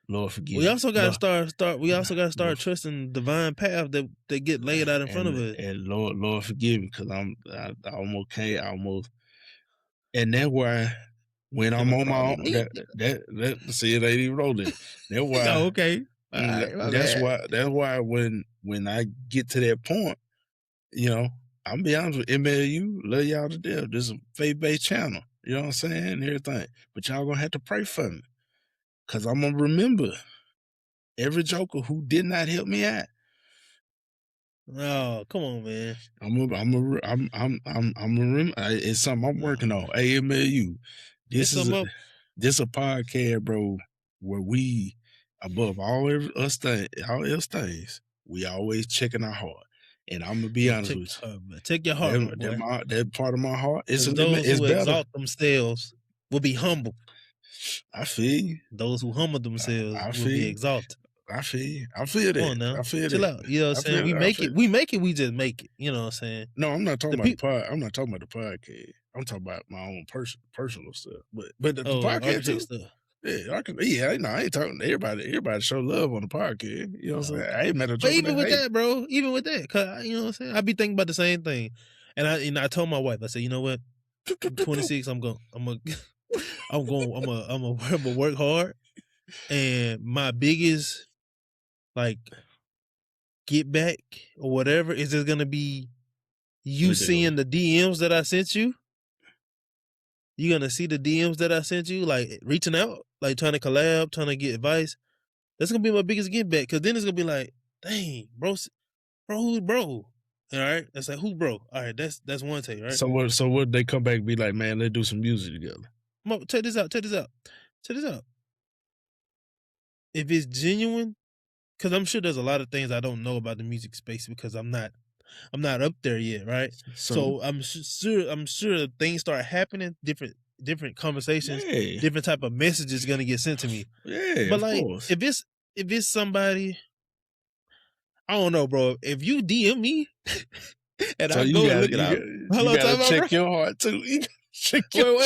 Lord forgive. We also got to start. We also got to start trusting divine path that get laid out in front of us. And Lord forgive me, because I almost can't. And that's why when I'm on my own, that see, it ain't even rolling. That's why. Oh, okay. That's why when I get to that point, you know, I'm be honest with MLU, love y'all to death. This is a faith-based channel. You know what I'm saying? And everything. But y'all gonna have to pray for me, because I'm gonna remember every joker who did not help me out. Oh, come on, man. I'm it's something I'm working on. AMLU. This is a podcast, bro, where we, above all else things, we always checking our heart. And I'm gonna be honest with you. Check your heart, that part of my heart. It's those who better. exalt themselves will be humble. I feel you. Those who humble themselves will be exalted. I feel you. I feel that. Come on now. I feel Chill out. You know what I'm saying? We make it. We just make it. You know what I'm saying? No, I'm not talking about I'm not talking about the podcast. I'm talking about my own personal stuff. But the podcast too. Stuff. Yeah, I ain't talking to everybody. Everybody show love on the podcast. You know what I'm saying? I ain't met a joke. But even with that, bro, cause you know what I'm saying, I be thinking about the same thing. And I told my wife, I said, you know what? I'm 26. I'm gonna work hard. And my biggest like get back or whatever is just gonna be you seeing the DMs that I sent you. You're gonna see the DMs that I sent you, like reaching out, like trying to collab, trying to get advice. That's gonna be my biggest get back, because then it's gonna be like, dang, bro, who's bro? All right, that's like, who's bro? All right, that's Wontae, right? So what they come back and be like, man, let's do some music together. Check this out. If it's genuine, because I'm sure there's a lot of things I don't know about the music space because I'm not up there yet, right? So I'm sure things start happening, different conversations, different type of messages gonna get sent to me. Yeah, but like, if it's somebody, I don't know, bro. If you DM me and I go and look it up, you gotta check your heart too. Check your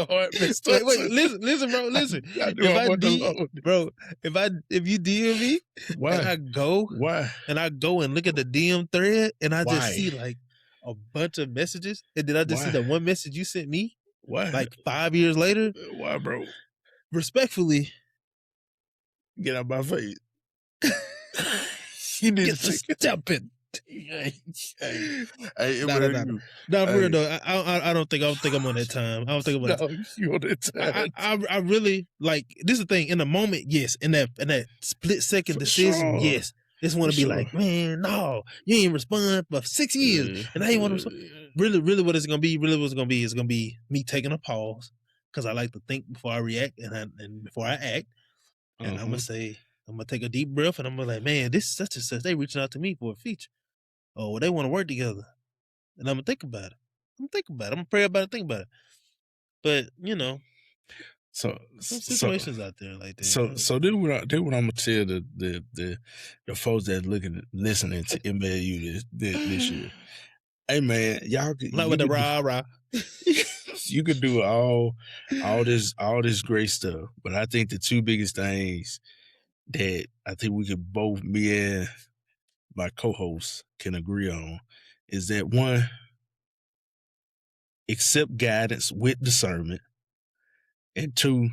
heart messed up. Wait, listen, bro, listen. If you DM me, and I go and look at the DM thread, and I just see like a bunch of messages, and then I just see the one message you sent me. Why? Like 5 years later. Why, bro? Respectfully, get out my face. You need to step in. No, for real though. I don't think I'm on that time. I don't think I'm on that time. You on that time. I really like. This is the thing. In the moment, yes. In that split second decision, yes. Just want to be like, man, no, you ain't respond for 6 years, and I ain't want to respond. Really, what it's gonna be? Is gonna be me taking a pause, because I like to think before I react and before I act, and I'm gonna take a deep breath, and I'm gonna like, man, this is such and such. They reaching out to me for a feature. Oh, they want to work together. And I'm going to think about it. I'm going to pray about it, think about it. But, you know, some situations out there like that. So then what I'm going to tell the folks that listening to MLU this year. Hey, man, y'all could... Not with the rah-rah. You could do all this great stuff. But I think the two biggest things that I think we could both, me and my co-hosts, can agree on is that, one, accept guidance with discernment, and two,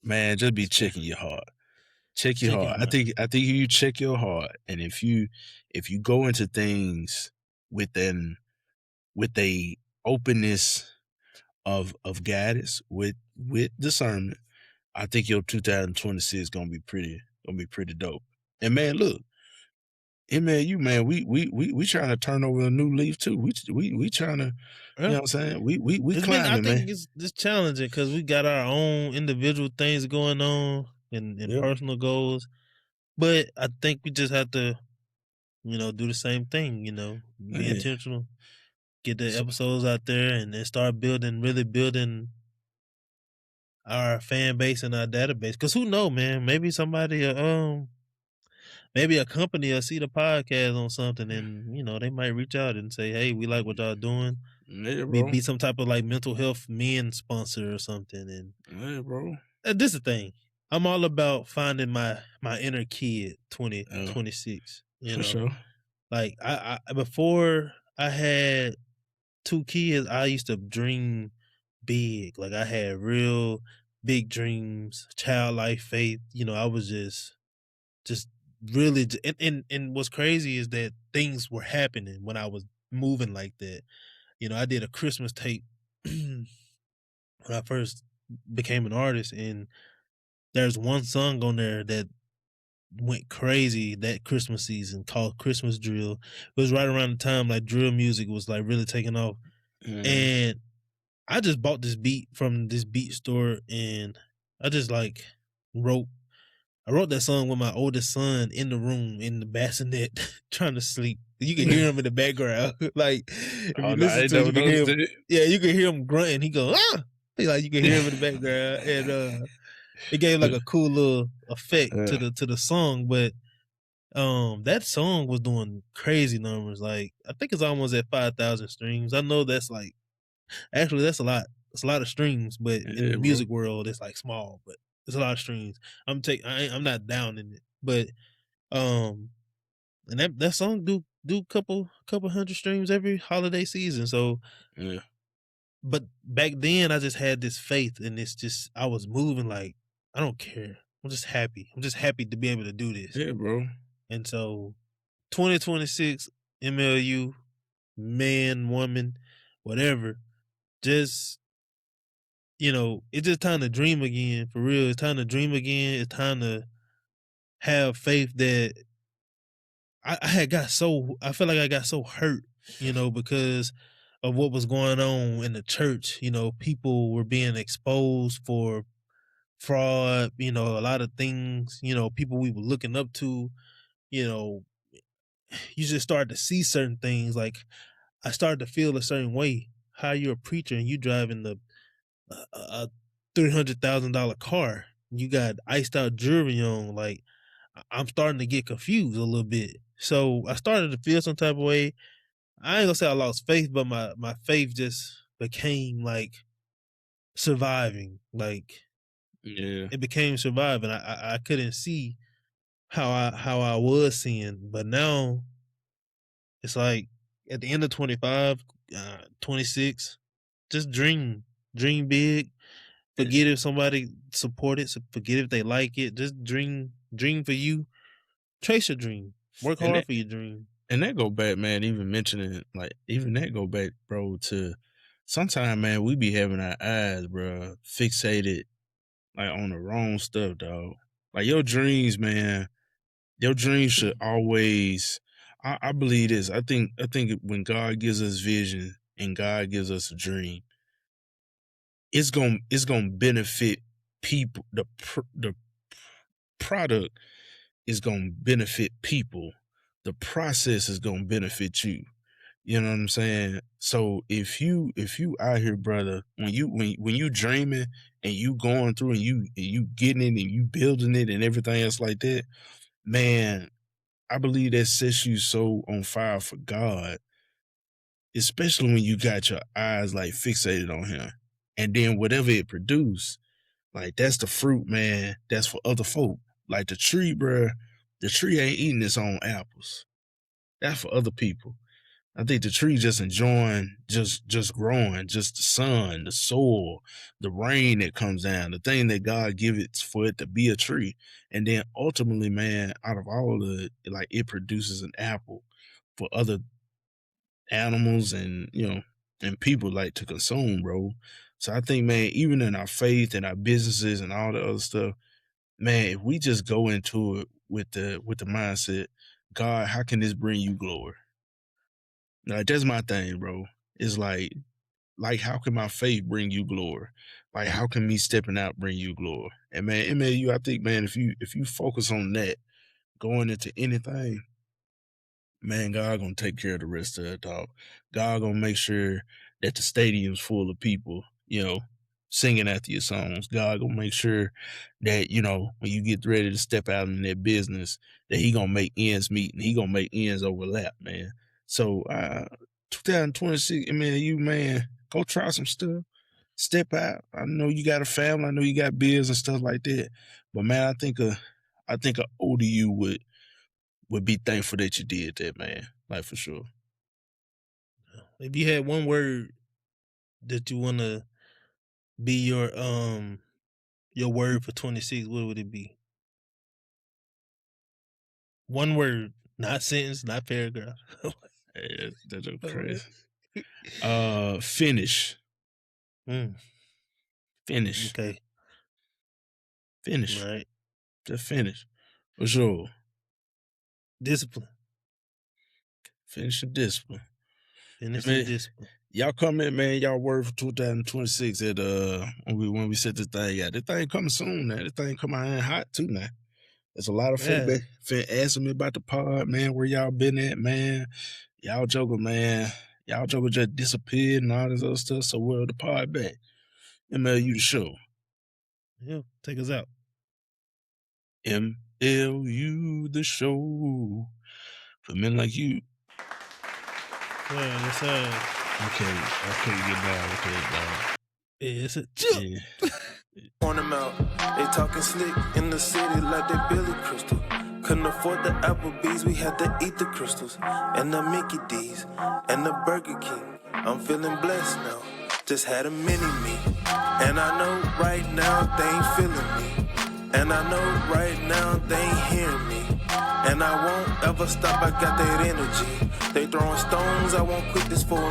man, just be checking your heart. Check your heart. I think you check your heart, and if you go into things with a openness of guidance, with discernment, I think your 2026 gonna be pretty dope. And man, look, MLU, man, we trying to turn over a new leaf too. We trying to, you know what I'm saying? We climbing, I think man. it's challenging because we got our own individual things going on and personal goals, but I think we just have to, do the same thing. Be intentional, get the episodes out there, and then start really building our fan base and our database. Because who know, man? Maybe somebody, maybe a company will see the podcast on something, and they might reach out and say, "Hey, we like what y'all doing." Yeah, bro. Be some type of like mental health men sponsor or something. And yeah, bro. This is the thing. I'm all about finding my inner kid. 2026. For sure. Like I before I had 2 kids, I used to dream big. Like I had real big dreams, childlike faith. I was just really, and what's crazy is that things were happening when I was moving like that. I did a Christmas tape when I first became an artist, and there's one song on there that went crazy that Christmas season called Christmas Drill. It was right around the time like drill music was like really taking off. And I just bought this beat from this beat store, and I just like I wrote that song with my oldest son in the room in the bassinet trying to sleep. You can hear him in the background. Like if you listen to it, you can hear him, you can hear him grunting. He goes, ah! Like you can hear him in the background. And it gave like a cool little effect to the song. But that song was doing crazy numbers. Like I think it's almost at 5,000 streams. I know that's like actually that's a lot. It's a lot of streams, but in the music world it's like small, but it's a lot of streams. I'm not down in it, but and that song do couple hundred streams every holiday season. So but back then I just had this faith, and it's just I was moving like I don't care. I'm just happy. I'm just happy to be able to do this. Yeah, bro. And so 2026 MLU, man, woman, whatever, just it's just time to dream again, for real. It's time to dream again. It's time to have faith that I feel like I got so hurt, because of what was going on in the church. People were being exposed for fraud, a lot of things, people we were looking up to, you just started to see certain things. Like I started to feel a certain way. How you're a preacher and you driving a $300,000 car, you got iced out jewelry on. Like I'm starting to get confused a little bit. So I started to feel some type of way. I ain't gonna say I lost faith, but my faith just became like surviving. Like it became surviving. I couldn't see how I was seeing, but now it's like at the end of 25, 26, just dream big. Forget if somebody support it. Forget if they like it. Just dream for you. Chase your dream. Work hard for your dream. And that go back, man, even mentioning, like, even that go back, bro, to sometimes, man, we be having our eyes, bro, fixated, like, on the wrong stuff, dog. Like, your dreams, man, your dreams should always, I believe this. I think when God gives us vision and God gives us a dream, it's gonna benefit people. The product is gonna benefit people. The process is gonna benefit you. You know what I'm saying? So if you out here, brother, when you dreaming and you going through and you getting it and you building it and everything else like that, man, I believe that sets you so on fire for God, especially when you got your eyes like fixated on Him, and then whatever it produce, like that's the fruit, man. That's for other folk. Like the tree, bruh, the tree ain't eating its own apples. That's for other people. I think the tree just enjoying just growing, just the sun, the soil, the rain that comes down, the thing that God give it for it to be a tree. And then ultimately, man, out of all of it, like it produces an apple for other animals and and people like to consume, bro. So I think, man, even in our faith and our businesses and all the other stuff, man, if we just go into it with the mindset, God, how can this bring you glory? Like that's my thing, bro. It's like how can my faith bring you glory? Like how can me stepping out bring you glory? And man, I think, man, if you focus on that going into anything, man, God gonna take care of the rest of it, dog. God gonna make sure that the stadium's full of people, singing after your songs. God gonna make sure that, when you get ready to step out in that business, that he gonna make ends meet and he gonna make ends overlap, man. So 2026, man, go try some stuff. Step out. I know you got a family, I know you got bills and stuff like that. But man, I think a older you would be thankful that you did that, man. Like for sure. If you had one word that you want to be your word for 26, what would it be? One word, not sentence, not paragraph. Hey, that's crazy. Finish. Finish. Okay. Finish. Right. Just finish. For sure. Discipline. Finish the discipline. Finish the discipline. Y'all come in, man. Y'all word for 2026 at when we set this thing out. This thing coming soon, man. This thing coming in hot too, man. There's a lot of feedback. Asking me about the pod, man. Where y'all been at, man? Y'all joking, man. Y'all joking just disappeared and all this other stuff. So where the pod back? MLU the show. Yeah, take us out. MLU the show for men like you. Yeah, yes, sir. Okay, get down. Yeah, it's a jump. Yeah. On them out. They talking slick in the city like they Billy Crystal. Couldn't afford the Applebee's, we had to eat the crystals. And the Mickey D's, and the Burger King. I'm feeling blessed now, just had a mini-me. And I know right now they ain't feeling me. And I know right now they ain't hearing me. And I won't ever stop, I got that energy. They throwing stones, I won't quit this for